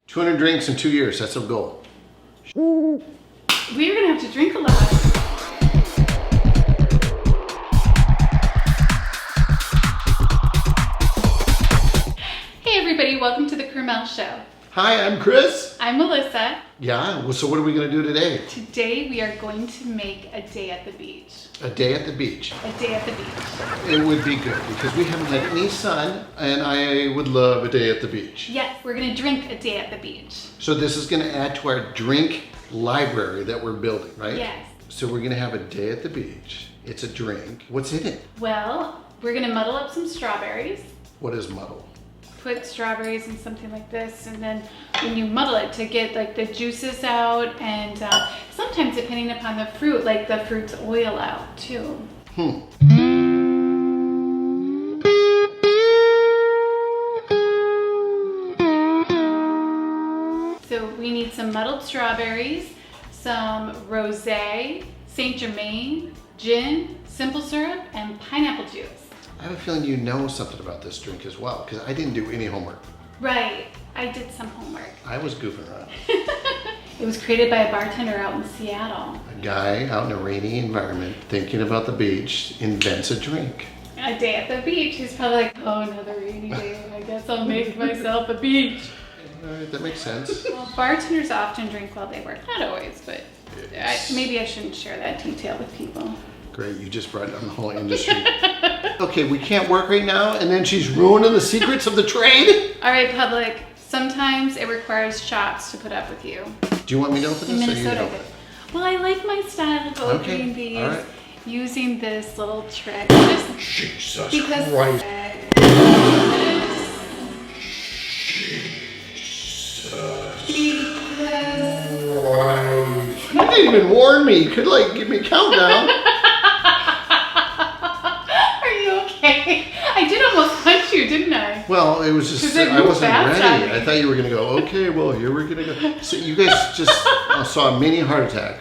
200 drinks in 2 years, that's the goal. We're gonna have to drink a lot. Hey everybody, welcome to the Chris+Melissa Show. Hi, I'm Chris. I'm Melissa. Yeah, well, so what are we gonna do today? Today we are going to make a day at the beach. A day at the beach. A day at the beach. It would be good because we haven't had any sun and I would love a day at the beach. Yes, we're gonna drink a day at the beach. So this is gonna add to our drink library that we're building, right? Yes. So we're gonna have a day at the beach. It's a drink. What's in it? Well, we're gonna muddle up some strawberries. What is muddle? Put strawberries in something like this, and then when you muddle it to get like the juices out, and sometimes depending upon the fruit, like the fruit's oil out too. So we need some muddled strawberries, some rosé, Saint Germain, gin, simple syrup, and pineapple juice. I have a feeling you know something about this drink as well because I didn't do any homework. Right, I did some homework. I was goofing around. It was created by a bartender out in Seattle. A guy out in a rainy environment thinking about the beach invents a drink. A day at the beach, he's probably like, oh, another rainy day. I guess I'll make myself a beach. All right, that makes sense. Well, bartenders often drink while they work. Not always, but maybe I shouldn't share that detail with people. Great, you just brought down the whole industry. Okay, we can't work right now, and then she's ruining the secrets of the trade? All right, public. Sometimes it requires shots to put up with you. Do you want me to open In this? Or you Minnesota, open it? well, I like my style of opening these, all right. using this little trick. Just Jesus because Christ. You didn't even warn me. You could like give me a countdown. Are you okay? I did almost punch you, didn't I? Well, it was just, 'Cause it I moved wasn't fast on ready. me. I thought you were gonna go, okay, well, here we're gonna go. So you guys just saw a mini heart attack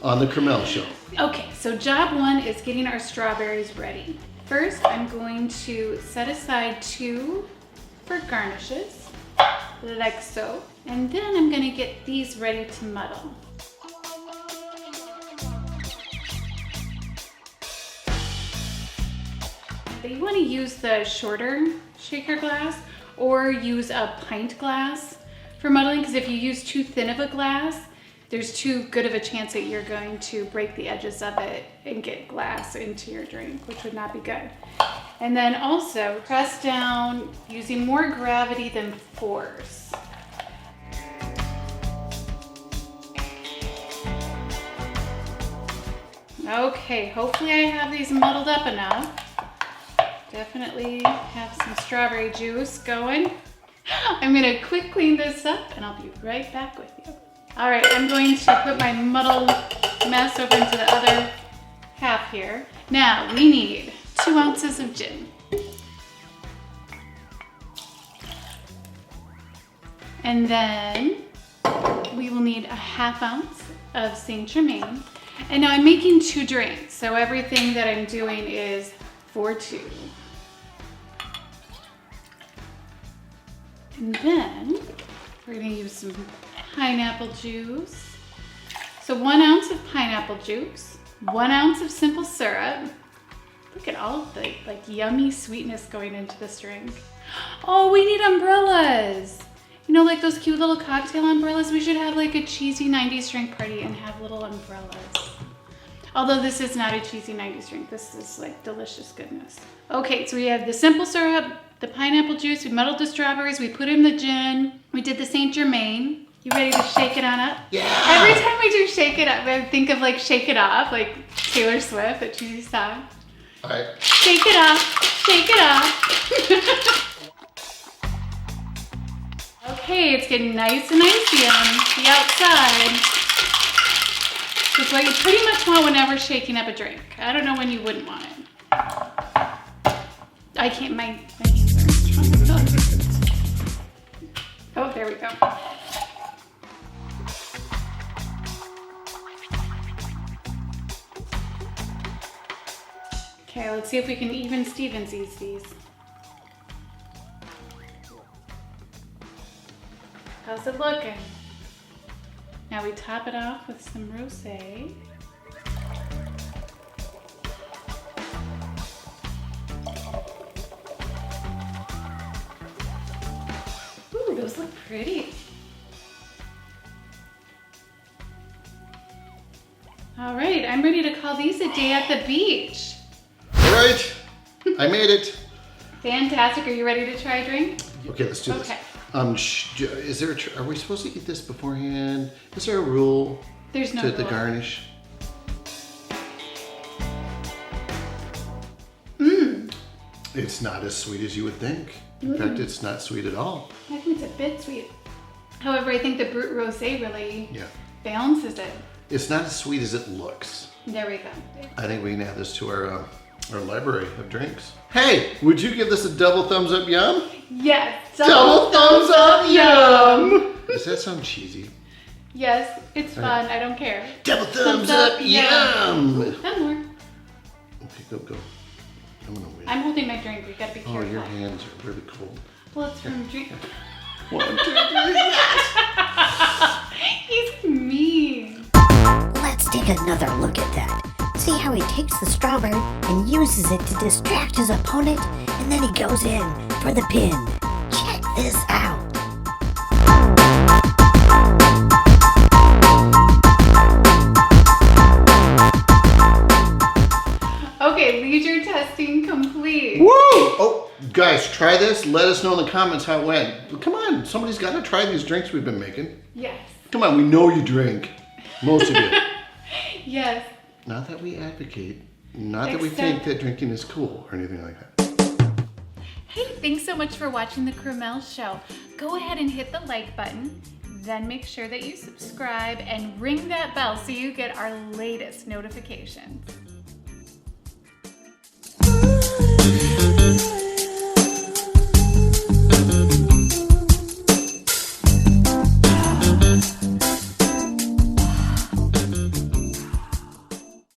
on the Chris+Melissa Show. Okay, so job one is getting our strawberries ready. First, I'm going to set aside 2 for garnishes, like so. And then I'm gonna get these ready to muddle. You wanna use the shorter shaker glass or use a pint glass for muddling, because if you use too thin of a glass, there's too good of a chance that you're going to break the edges of it and get glass into your drink, which would not be good. And then also press down using more gravity than force. Okay, hopefully I have these muddled up enough. Definitely have some strawberry juice going. I'm gonna quick clean this up and I'll be right back with you. All right, I'm going to put my muddled mess over into the other half here. Now we need 2 ounces of gin. And then we will need a 1/2 ounce of Saint Germain. And now I'm making 2 drinks, so everything that I'm doing is for 2. And then we're gonna use some pineapple juice. So 1 ounce of pineapple juice, 1 ounce of simple syrup. Look at all of the like yummy sweetness going into this drink. Oh, we need umbrellas. You know, like those cute little cocktail umbrellas? We should have like a cheesy 90s drink party and have little umbrellas. Although this is not a cheesy 90s drink. This is like delicious goodness. Okay, so we have the simple syrup, the pineapple juice, we muddled the strawberries, we put in the gin, we did the Saint Germain. You ready to shake it on up? Yeah! Every time we do shake it up, I think of like Shake It Off, like Taylor Swift, that cheesy song. All right. Shake it off, shake it off. Okay, it's getting nice and icy on the outside. It's what you pretty much want whenever shaking up a drink. I don't know when you wouldn't want it. I can't, my hands are oh, there we go. Okay, let's see if we can even Stevensies these. How's it looking? Now we top it off with some rosé. Ooh, those look pretty. All right, I'm ready to call these a day at the beach. All right, I made it. Fantastic. Are you ready to try a drink? Okay, let's do Okay. this. Are we supposed to eat this beforehand? Is there a rule There's no to the rule. garnish? It's not as sweet as you would think. In fact, it's not sweet at all. I think it's a bit sweet. However, I think the Brut Rosé really Yeah. balances it. It's not as sweet as it looks. There we go. I think we can add this to our library of drinks. Hey, would you give this a double thumbs up yum? Yes. Double thumbs up yum! Does that sound cheesy? Yes, it's fun. I don't care. Double thumbs up yum! One more. Okay, go. I'm gonna win. I'm holding my drink. We gotta be Oh, careful. your hands are really cold. Well, it's from drink. 1, 2, 3, yes! He's mean. Let's take another look at that. See how he takes the strawberry and uses it to distract his opponent, and then he goes in for the pin. Check this out. Okay, leisure testing complete. Woo! Oh, guys, try this. Let us know in the comments how it went. Come on, somebody's got to try these drinks we've been making. Yes. Come on, we know you drink. Most of you. Yes. Not that we advocate. Not that we Except- think that drinking is cool or anything like that. Hey, thanks so much for watching the Chris+Melissa show. Go ahead and hit the like button, then make sure that you subscribe and ring that bell so you get our latest notifications.